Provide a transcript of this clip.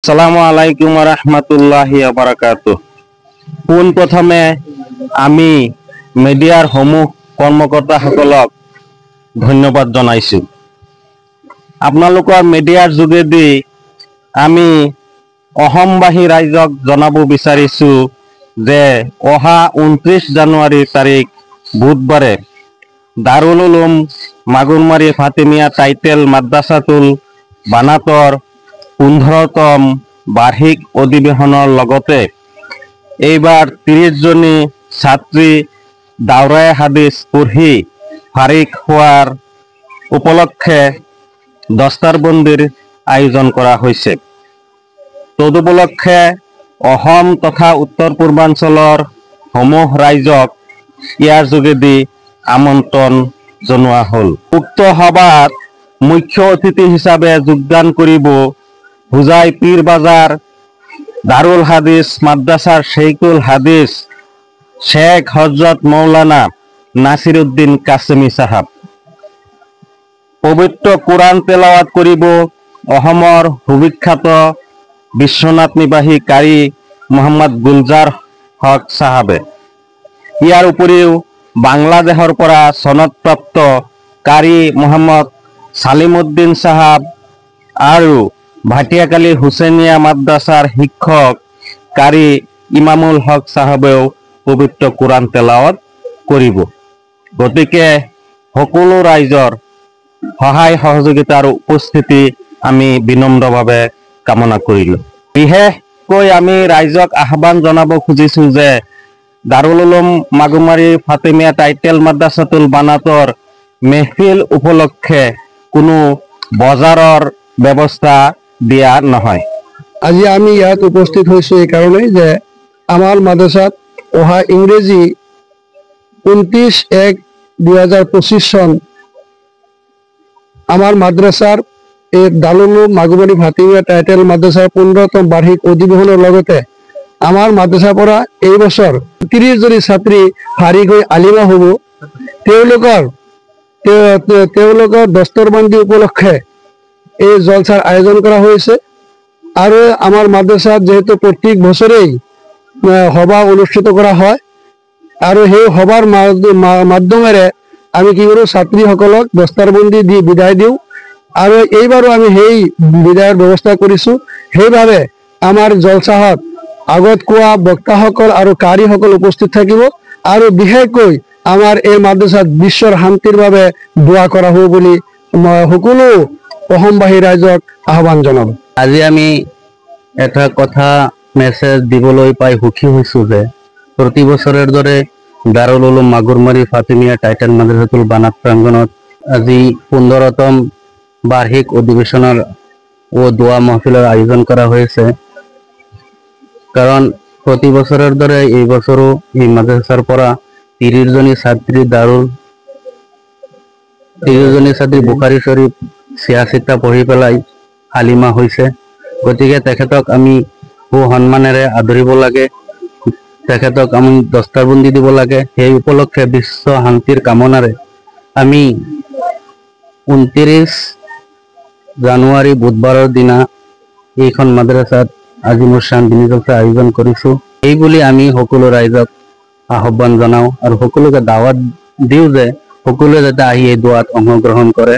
আসসালামু আলাইকুম ওয়া ৰাহমাতুল্লাহি ওয়া বাৰাকাতুহু। পোনপ্ৰথমে আমি মিডিয়াৰ সমূহ কৰ্মকৰ্তাসকলক ধন্যবাদ জনাইছোঁ। আপোনালোকৰ মিডিয়াৰ যোগেদি আমি অসমবাসী ৰাইজক জনাব বিচাৰিছোঁ যে অহা 29 জানুৱাৰী তাৰিখ বুধবাৰে দাৰুল উলুম মাগুৰমাৰী ফাতিমিয়া টাইটেল মাদ্ৰাছাতুল বানাতৰ 15তম বাৰ্ষিক অধিৱেশনৰ লগতে এইবাৰ 30 জনী ছাত্ৰী দাওৰায়ে হাদিছ পঢ়ি ফাৰিক হোৱাৰ উপলক্ষে দস্তাৰবন্দীৰ আয়োজন কৰা হৈছে। তদুপলক্ষে অসম তথা উত্তৰ পূৰ্বাঞ্চলৰ সমূহ ৰাইজক ইয়াৰ যোগেদি আমন্ত্ৰণ জনোৱা হ'ল। উক্ত সভাত মুখ্য অতিথি হিচাপে যোগদান কৰিব হুজাই পীৰ বাজাৰ দাৰুল হাদিছ মাদ্ৰাছাৰ শেইখুল হাদিছ শেখ হজৰত মৌলানা নাসিৰউদ্দিন কাসেমি সাহাব। পবিত্ৰ কোৰআন তেলাওয়াত কৰিব অসমৰ সুবিখ্যাত বিশ্বনাথ নিবাসী কাৰী মোহাম্মদ গুলজাৰ হক সাহাবে। ইয়াৰ উপৰিও বাংলাদেশৰ পৰা সনদপ্ৰাপ্ত কাৰী মোহাম্মদ সালিমউদ্দিন সাহাব আৰু ভাটিয়াকালী হুছেইনিয়া মাদ্ৰাছাৰ শিক্ষক কাৰী ইমামুল হক সাহাবেও পবিত্ৰ কোৰআন তেলাওয়াত কৰিব। গতিকে সকলো ৰাইজৰ সহায় সহযোগিতা আৰু উপস্থিতি আমি বিনম্ৰভাৱে কামনা কৰিলোঁ। বিশেষকৈ আমি ৰাইজক আহ্বান জনাব খুজিছোঁ যে দাৰুল উলুম মাগুৰমাৰী ফাতিমিয়া টাইটেল মাদ্ৰাছাতুল বানাতৰ মেহফিল উপলক্ষে কোনো বজাৰৰ ব্যৱস্থা দিয়া নহয়। আজি আমি ইয়াত উপস্থিত হৈছোঁ এই কাৰণেই যে আমাৰ মাদ্ৰাছাত অহা ইংৰেজী 29/1/2025 চন আমাৰ মাদ্ৰাছাৰ এই দাৰুল উলুম মাগুৰমাৰী ফাতিমিয়া টাইটেল মাদ্ৰাছাৰ 15তম বাৰ্ষিক অধিৱেশনৰ লগতে আমাৰ মাদ্ৰাছাৰ পৰা এই বছৰ 30 জনী ছাত্ৰী ফাৰিক হৈ আলিমা হ'ব। তেওঁলোকৰ দস্তৰবন্দী উপলক্ষে এই জলসাৰ আয়োজন কৰা হৈছে। আৰু আমাৰ মাদ্ৰাছাত যেহেতু প্ৰত্যেক বছৰেই সভা অনুষ্ঠিত কৰা হয় আৰু সেই সভাৰ মাধ্যমেৰে আমি কি কৰোঁ ছাত্ৰীসকলক দস্তাৰবন্দী দি বিদায় দিওঁ আৰু এইবাৰো আমি সেই বিদায়ৰ ব্যৱস্থা কৰিছোঁ। সেইভাৱে আমাৰ জলসাহত আগত কোৱা বক্তাসকল আৰু কাৰীসকল উপস্থিত থাকিব আৰু বিশেষকৈ আমাৰ এই মাদ্ৰাছাত বিশ্বৰ শান্তিৰ বাবে দোৱা কৰা হ'ব বুলি মই সকলো অসমবাসী ৰাইজক আহ্বান জনাব। আজি আমি এটা কথা মেছেজ দিবলৈ পাই সুখী হৈছোঁ যে প্ৰতি বছৰৰ দৰে দাৰুল উলুম মাগুৰমাৰী ফাতিমিয়া টাইটেল মাদ্ৰাছাতুল বানাত প্ৰাংগণত আজি 15তম বাৰ্ষিক অধিৱেশনৰ ও দোৱা মাহফিলৰ আয়োজন কৰা হৈছে। কাৰণ প্ৰতি বছৰৰ দৰে এই বছৰো এই মাদ্ৰাছাৰ পৰা 30 জনী ছাত্ৰী বুখাৰী শৰীফ 86টা পঢ়ি পেলাই আলিমা হৈছে। গতিকে তেখেতক আমি সন্মানেৰে আদৰিব লাগে, তেখেতক আমি দস্তাৰবন্দী দিব লাগে। সেই উপলক্ষে বিশ্ব শান্তিৰ কামনাৰে আমি 29 জানুৱাৰী বুধবাৰৰ দিনা এইখন মাদ্ৰাছাত আজিমৰ শান দিনী জলসা আয়োজন কৰিছোঁ। এই বুলি আমি সকলো ৰাইজক আহ্বান জনাওঁ আৰু সকলোকে দাৱাত দিওঁ যে সকলোৱে যাতে আহি এই দোৱাত অংশগ্ৰহণ কৰে।